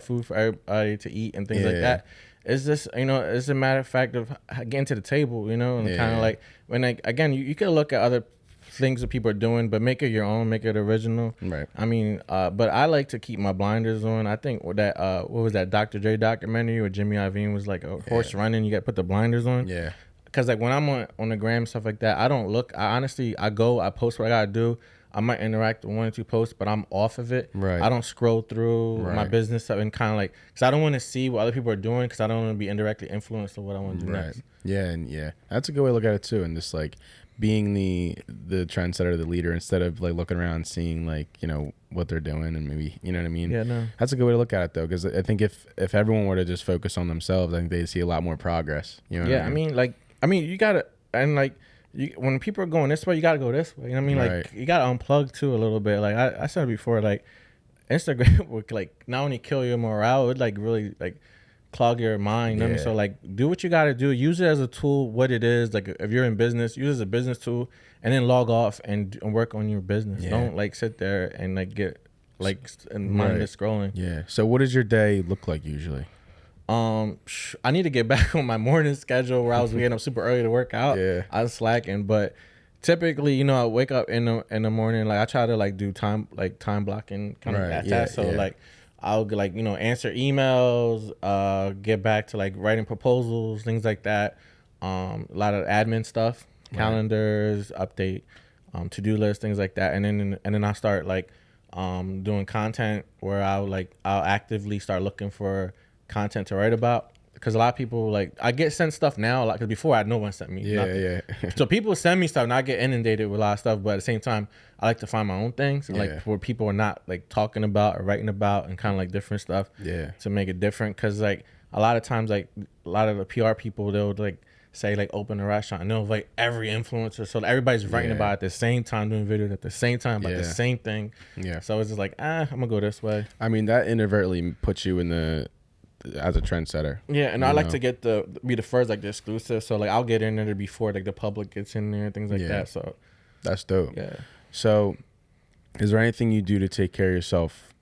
[SPEAKER 4] food for everybody to eat and things like that. It's just, it's a matter of fact of getting to the table, and kind of like when again, you can look at other things that people are doing, but make it your own, make it original. Right. I mean, but I like to keep my blinders on. I think that what was that Dr. Dre documentary where Jimmy Iovine was like a horse running, you got to put the blinders on. Yeah. Because like when I'm on the gram stuff like that, I don't look. I honestly go, I post what I gotta do. I might interact with one or two posts, but I'm off of it. Right. I don't scroll through my business stuff and kind of like, because I don't want to see what other people are doing, because I don't want to be indirectly influenced of what I want to do next.
[SPEAKER 1] Yeah, and that's a good way to look at it too, and just like being the trendsetter, the leader, instead of like looking around and seeing like what they're doing and maybe what I mean. Yeah, no. That's a good way to look at it though, because I think if everyone were to just focus on themselves, I think they'd see a lot more progress. You know? Yeah,
[SPEAKER 4] I mean, you gotta and like. When people are going this way, you gotta go this way. You know what I mean? Like you gotta unplug too a little bit. Like I said before, like Instagram would like not only kill your morale, it would like really like clog your mind. You know what I mean? So like do what you gotta do. Use it as a tool, what it is. Like if you're in business, use it as a business tool, and then log off and work on your business. Don't like sit there and like get like mindless scrolling.
[SPEAKER 1] Yeah. So what does your day look like usually?
[SPEAKER 4] I need to get back on my morning schedule where I was getting up super early to work out. I was slacking, but typically, I wake up in the morning. Like I try to like do time blocking kind of that. So like I'll like answer emails, get back to like writing proposals, things like that. A lot of admin stuff, calendars, update, to-do lists, things like that. And then I start like doing content where I'll actively start looking for content to write about, because a lot of people like I get sent stuff now, like because before I had no one sent me nothing. So people send me stuff and I get inundated with a lot of stuff, but at the same time I like to find my own things like where people are not like talking about or writing about and kind of like different stuff to make it different, because like a lot of times like a lot of the PR people, they'll like say like open a restaurant and they'll like every influencer, so everybody's writing about it at the same time, doing videos at the same time about the same thing. So it's just like I'm gonna go this way.
[SPEAKER 1] I mean that inadvertently puts you in the as a trendsetter.
[SPEAKER 4] And I like to get be the first, like the exclusive. So like I'll get in there before like the public gets in there and things like that. So
[SPEAKER 1] that's dope. So is there anything you do to take care of yourself?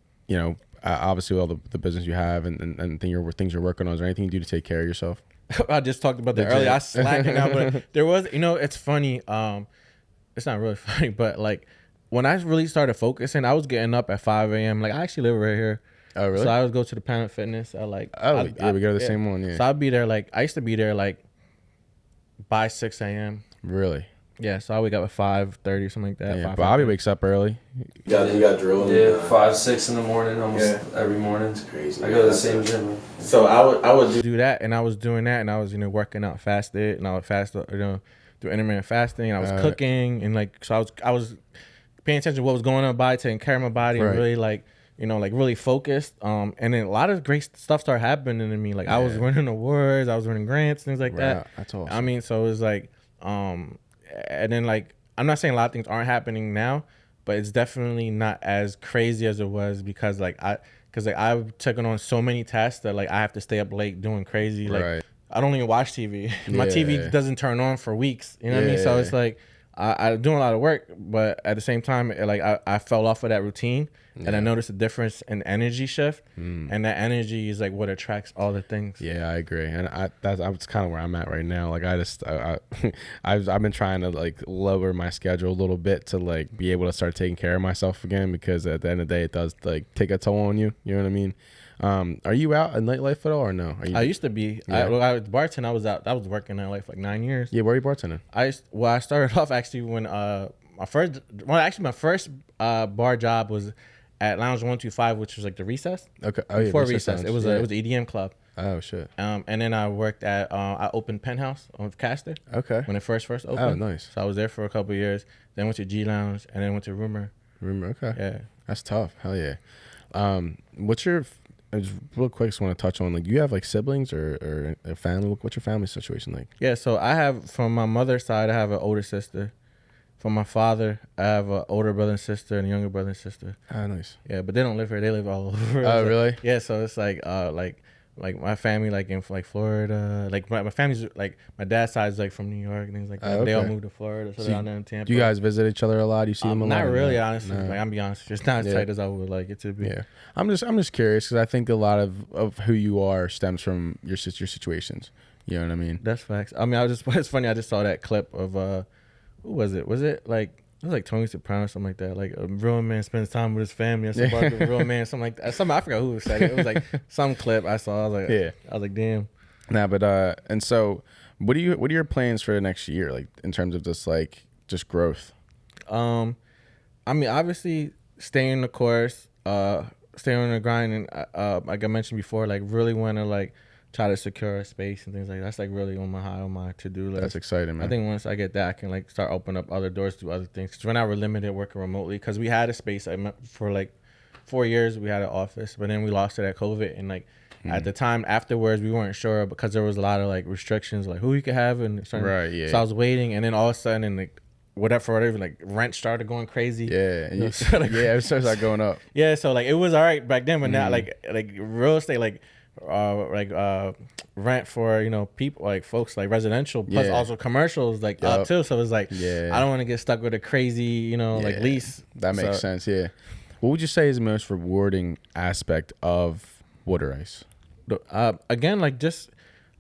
[SPEAKER 1] Obviously all the business you have and things you're working on. Is there anything you do to take care of yourself?
[SPEAKER 4] I just talked about that earlier. I slacking out, but there was, it's funny. It's not really funny, but like when I really started focusing, I was getting up at 5 a.m. Like I actually live right here.
[SPEAKER 1] Oh really?
[SPEAKER 4] So I would go to the Planet Fitness. I like.
[SPEAKER 1] Oh we go to the same one. Yeah.
[SPEAKER 4] So I'd be there like I used to be there like by 6 a.m.
[SPEAKER 1] Really?
[SPEAKER 4] Yeah. So I wake up at 5:30, something like that.
[SPEAKER 1] Yeah. Bobby wakes up early.
[SPEAKER 5] Then you got drilled.
[SPEAKER 6] Yeah, 5, 6 in the morning, almost every morning.
[SPEAKER 5] It's crazy.
[SPEAKER 6] I go to the same gym.
[SPEAKER 4] So I would do that, and I was doing that, and I was working out fasted, and I would fast do intermittent fasting, and I was cooking, and like so I was paying attention to what was going on, taking care of my body, and really like. Like really focused. And then a lot of great stuff started happening to me. Like I was winning awards, I was winning grants, things like that.
[SPEAKER 1] That's awesome.
[SPEAKER 4] I mean, so it was like, and then like, I'm not saying a lot of things aren't happening now, but it's definitely not as crazy as it was because I've taken on so many tasks that like I have to stay up late doing crazy. Like I don't even watch TV. My TV doesn't turn on for weeks. You know what I mean? So it's like, I doing a lot of work, but at the same time, like I fell off of that routine, and I noticed a difference in energy shift, and that energy is like what attracts all the things.
[SPEAKER 1] Yeah, I agree, and that's kind of where I'm at right now. Like I've been trying to like lower my schedule a little bit to like be able to start taking care of myself again, because at the end of the day, it does like take a toll on you. You know what I mean? Are you out in nightlife at all or no?
[SPEAKER 4] I used to be.
[SPEAKER 1] Yeah.
[SPEAKER 4] I was bartending. I was out. I was working in nightlife for like 9 years.
[SPEAKER 1] Yeah, where are you bartending?
[SPEAKER 4] I started off actually when my first bar job was at Lounge 125, which was like the Recess.
[SPEAKER 1] Okay. Oh, yeah,
[SPEAKER 4] Before Recess, it was
[SPEAKER 1] yeah.
[SPEAKER 4] an EDM club.
[SPEAKER 1] Oh shit.
[SPEAKER 4] And then I worked at I opened Penthouse on Castor.
[SPEAKER 1] Okay.
[SPEAKER 4] When it first opened.
[SPEAKER 1] Oh, nice.
[SPEAKER 4] So I was there for a couple of years. Then went to G Lounge, and then went to Rumor.
[SPEAKER 1] Okay.
[SPEAKER 4] Yeah.
[SPEAKER 1] That's tough. Hell yeah. What's your just real quick? Just want to touch on, like, do you have like siblings or a family? What's your family situation like?
[SPEAKER 4] Yeah. So I have, from my mother's side, I have an older sister. From my father, I have an older brother and sister and a younger brother and sister.
[SPEAKER 1] Oh, nice.
[SPEAKER 4] Yeah, but they don't live here. They live all over.
[SPEAKER 1] Oh, really?
[SPEAKER 4] Yeah. So it's like my family, like in like Florida, like my family's like my dad's side is like from New York and things like that.
[SPEAKER 1] Oh,
[SPEAKER 4] They all
[SPEAKER 1] okay.
[SPEAKER 4] moved to Florida, so
[SPEAKER 1] So
[SPEAKER 4] they're down there in Tampa.
[SPEAKER 1] Do you guys visit each other a lot? You see them a lot?
[SPEAKER 4] Not
[SPEAKER 1] or
[SPEAKER 4] really,
[SPEAKER 1] no?
[SPEAKER 4] honestly.
[SPEAKER 1] No.
[SPEAKER 4] Like, I'm be honest, it's not as tight as I would like it to be.
[SPEAKER 1] Yeah, I'm just curious, because I think a lot of who you are stems from your situations. You know what I mean?
[SPEAKER 4] That's facts. I mean, it's funny. I just saw that clip of who was it? Was it like Tony Soprano or something like that? Like, a real man spends time with his family or something about the real man, something like that. I forgot who said it. It was like some clip I saw. I was like,
[SPEAKER 1] Yeah.
[SPEAKER 4] I was like, damn.
[SPEAKER 1] Nah, but and so what are your plans for the next year, like in terms of just growth?
[SPEAKER 4] I mean, obviously staying the course, staying on the grind, and like I mentioned before, like really want to like try to secure a space and things like that. That's like really on my to-do list.
[SPEAKER 1] That's exciting, man.
[SPEAKER 4] I think once I get that, I can like start opening up other doors to other things. Because right now we're limited working remotely, because we had a space for like 4 years. We had an office, but then we lost it at COVID, and like at the time afterwards, we weren't sure, because there was a lot of like restrictions, like who you could have and certain,
[SPEAKER 1] Right, yeah.
[SPEAKER 4] So I was waiting, and then all of a sudden, like whatever, like rent started going crazy.
[SPEAKER 1] Yeah, and
[SPEAKER 4] You know,
[SPEAKER 1] yeah, it starts like going up.
[SPEAKER 4] Yeah, so like it was all right back then, but now like real estate, like rent for people, like folks, like residential plus also commercials, like up too. So it's like I don't want to get stuck with a crazy like lease.
[SPEAKER 1] That makes sense. Yeah. What would you say is the most rewarding aspect of Water Ice?
[SPEAKER 4] Again, like just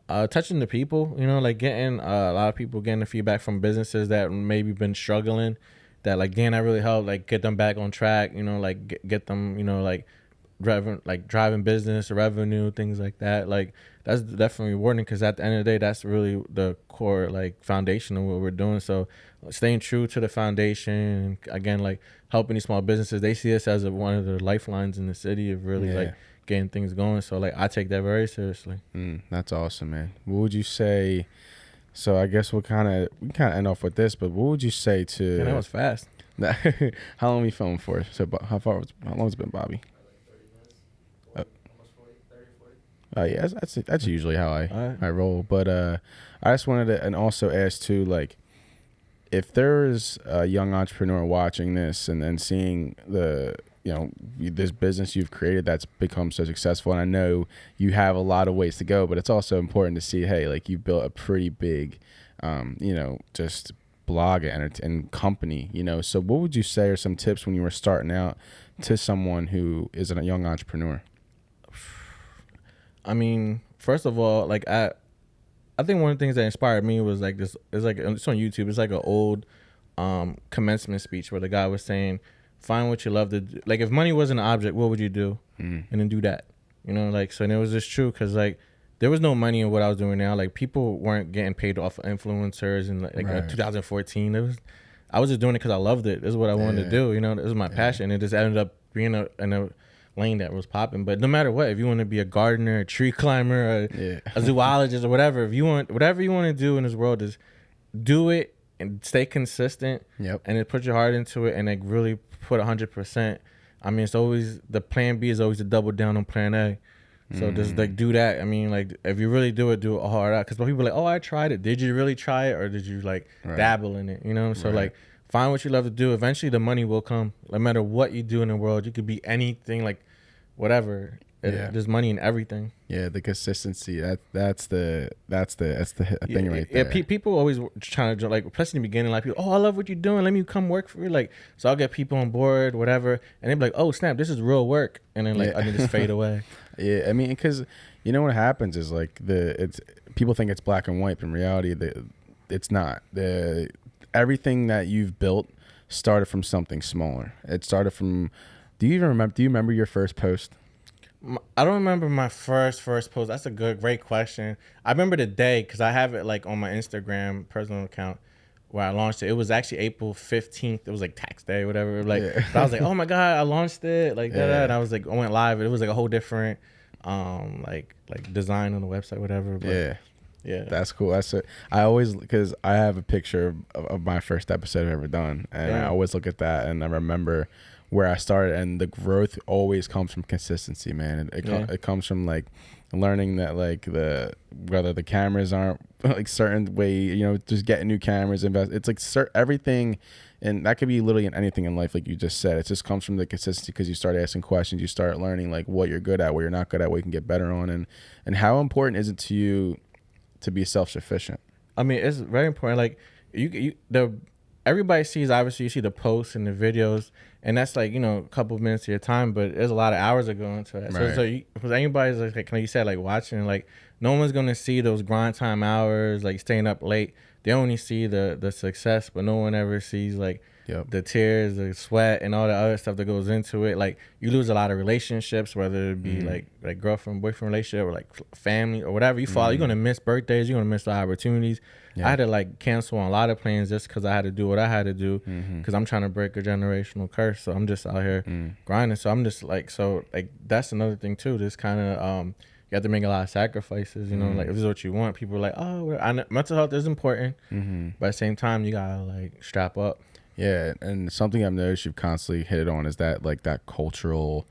[SPEAKER 4] touching the people, like getting a lot of people getting the feedback from businesses that maybe been struggling, that like I really helped like get them back on track, like get them like driving business or revenue, things like that. Like that's definitely rewarding, because at the end of the day, that's really the core like foundation of what we're doing. So staying true to the foundation, and again, like helping these small businesses, they see us as one of the lifelines in the city of really like getting things going. So like I take that very seriously.
[SPEAKER 1] That's awesome, man. What would you say? So I guess we kind of end off with this, but what would you say to?
[SPEAKER 4] Yeah, that was fast.
[SPEAKER 1] How long we filmed for? So how long has it been, Bobby? Oh yeah, that's usually how I roll. But I just wanted to, and also ask too, like, if there's a young entrepreneur watching this and seeing the this business you've created that's become so successful, and I know you have a lot of ways to go, but it's also important to see, hey, like, you've built a pretty big just blog and company, so what would you say are some tips when you were starting out to someone who is a young entrepreneur?
[SPEAKER 4] I mean, first of all, like I think one of the things that inspired me was like this. It's on YouTube. It's like an old commencement speech where the guy was saying, "Find what you love to do. Like, if money wasn't an object, what would you do? And then do that." Like, so. And it was just true, because like there was no money in what I was doing now. Like, people weren't getting paid off of influencers, and like 2014, I was just doing it because I loved it. This is what I wanted to do. This was my passion. It just ended up being in a lane that was popping. But no matter what, if you want to be a gardener, a tree climber, a zoologist, or whatever, whatever you want to do in this world, is do it and stay consistent. And then put your heart into it, and like really put 100%. I mean, it's always the plan B is always to double down on plan A. So just like do that. I mean, like if you really do it hard out. Because people are like, oh, I tried it. Did you really try it, or did you like dabble in it? So like find what you love to do. Eventually the money will come. No matter what you do in the world, you could be anything, like whatever. There's money in everything.
[SPEAKER 1] Yeah, the consistency. That's the thing right there.
[SPEAKER 4] Yeah, people always trying to like, especially in the beginning, like people, oh, I love what you're doing. Let me come work for you. Like, so I'll get people on board, whatever, and they'll be like, oh snap, this is real work, and then like I can just fade away.
[SPEAKER 1] Yeah, I mean, because you know what happens is like people think it's black and white, but in reality, it's not. Everything that you've built started from something smaller. It started from. Do you remember your first post?
[SPEAKER 4] I don't remember my first post. That's a great question. I remember the day because I have it like on my Instagram personal account where I launched it. It was actually April 15th. It was like tax day, whatever. Like, but I was like, oh my God, I launched it. Like that. And I was like, I went live. It was like a whole different, like design on the website, whatever. But yeah,
[SPEAKER 1] that's cool. That's it. I always, because I have a picture of my first episode I've ever done, and I always look at that and I remember where I started, and the growth always comes from consistency, man. It comes from like learning that like whether the cameras aren't like certain way, you know, just getting new cameras, it's like everything, and that could be literally in anything in life, like you just said. It just comes from the consistency because you start asking questions, you start learning like what you're good at, what you're not good at, what you can get better on, and how important is it to you to be self-sufficient?
[SPEAKER 4] I mean, it's very important. Like everybody sees, obviously you see the posts and the videos, and that's like, you know, a couple of minutes of your time, but there's a lot of hours that go into that.
[SPEAKER 1] Right.
[SPEAKER 4] So if anybody's like you said, like watching, like no one's gonna see those grind time hours, like staying up late. They only see the success, but no one ever sees like the tears, the sweat, and all the other stuff that goes into it. Like you lose a lot of relationships, whether it be like girlfriend, boyfriend relationship, or like family or whatever you follow. You're gonna miss birthdays. You're gonna miss the opportunities. I had to like cancel on a lot of plans just because I had to do what I had to do because I'm trying to break a generational curse. So I'm just out here grinding. So I'm just like, that's another thing too. This kind of you have to make a lot of sacrifices. You know, like if this is what you want, people are like, oh, mental health is important, but at the same time you gotta like strap up.
[SPEAKER 1] Yeah, and something I've noticed you've constantly hit on is that like that cultural,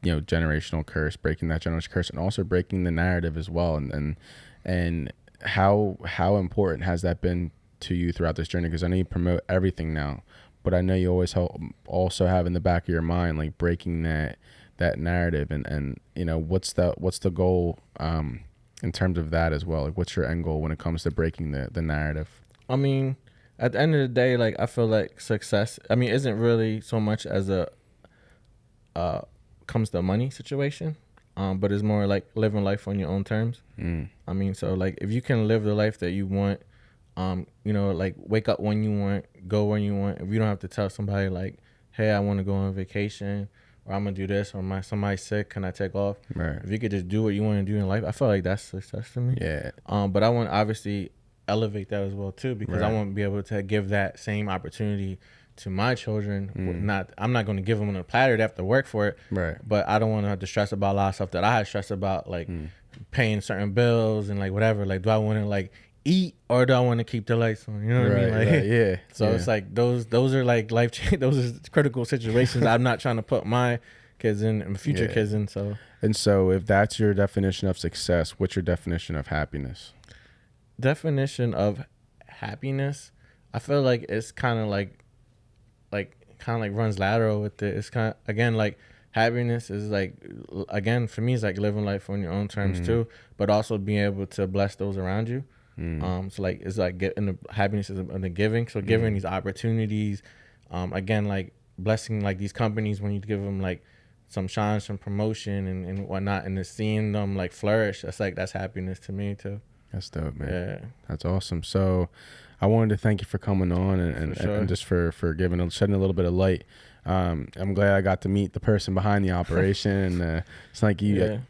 [SPEAKER 1] you know, generational curse, breaking that generational curse, and also breaking the narrative as well. And how important has that been to you throughout this journey? Because I know you promote everything now, but I know you always also have in the back of your mind like breaking that narrative, and you know, what's the goal in terms of that as well? Like, what's your end goal when it comes to breaking the narrative?
[SPEAKER 4] I mean, at the end of the day, like I feel like success, I mean, isn't really so much as a comes to a money situation, but it's more like living life on your own terms. I mean, so like if you can live the life that you want, you know, like wake up when you want, go when you want. If you don't have to tell somebody like, hey, I want to go on vacation, or I'm gonna do this, or somebody's sick, can I take off?
[SPEAKER 1] Right.
[SPEAKER 4] If you could just do what you want to do in life, I feel like that's success to me.
[SPEAKER 1] Yeah.
[SPEAKER 4] But I want to obviously elevate that as well too, because I want to be able to give that same opportunity to my children. I'm not going to give them on a platter. They have to work for it. Right. But I don't want to have to stress about a lot of stuff that I had stressed about, like paying certain bills and like whatever. Like, do I want to like eat or do I want to keep the lights on? You know what I mean? Like,
[SPEAKER 1] yeah.
[SPEAKER 4] So it's like those are like life change. Those are critical situations. I'm not trying to put my kids in and future kids in. So
[SPEAKER 1] if that's your definition of success, what's your definition of happiness?
[SPEAKER 4] Definition of happiness, I feel like it's kind of like runs lateral with it. It's kind of, again, like happiness is like, again, for me, it's like living life on your own terms too, but also being able to bless those around you. So like it's like getting the happiness is in the giving. So giving these opportunities, again, like blessing like these companies when you give them like some shine, some promotion and whatnot, and just seeing them like flourish. That's happiness to me too.
[SPEAKER 1] That's dope, man.
[SPEAKER 4] Yeah.
[SPEAKER 1] That's awesome. So I wanted to thank you for coming on and just for shedding a little bit of light. I'm glad I got to meet the person behind the operation, and it's like you've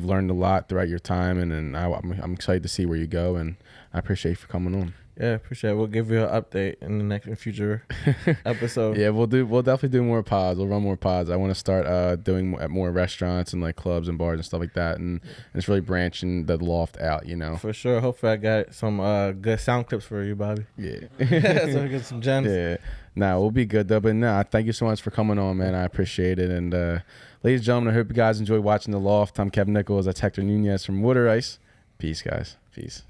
[SPEAKER 1] learned a lot throughout your time, and I'm excited to see where you go, and I appreciate you for coming on.
[SPEAKER 4] Yeah, appreciate it. We'll give you an update in the next future episode.
[SPEAKER 1] Yeah, we'll definitely do more pods. We'll run more pods. I want to start doing at more restaurants and like clubs and bars and stuff like that, and it's really branching the loft out, you know.
[SPEAKER 4] For sure. Hopefully I got some good sound clips for you, Bobby.
[SPEAKER 1] Yeah.
[SPEAKER 4] So get some gems.
[SPEAKER 1] Yeah. Nah, we'll be good though. But thank you so much for coming on, man. I appreciate it. And ladies and gentlemen, I hope you guys enjoy watching The Loft. I'm KEV Nichols. That's Hector Nunez from Water Ice. Peace, guys. Peace.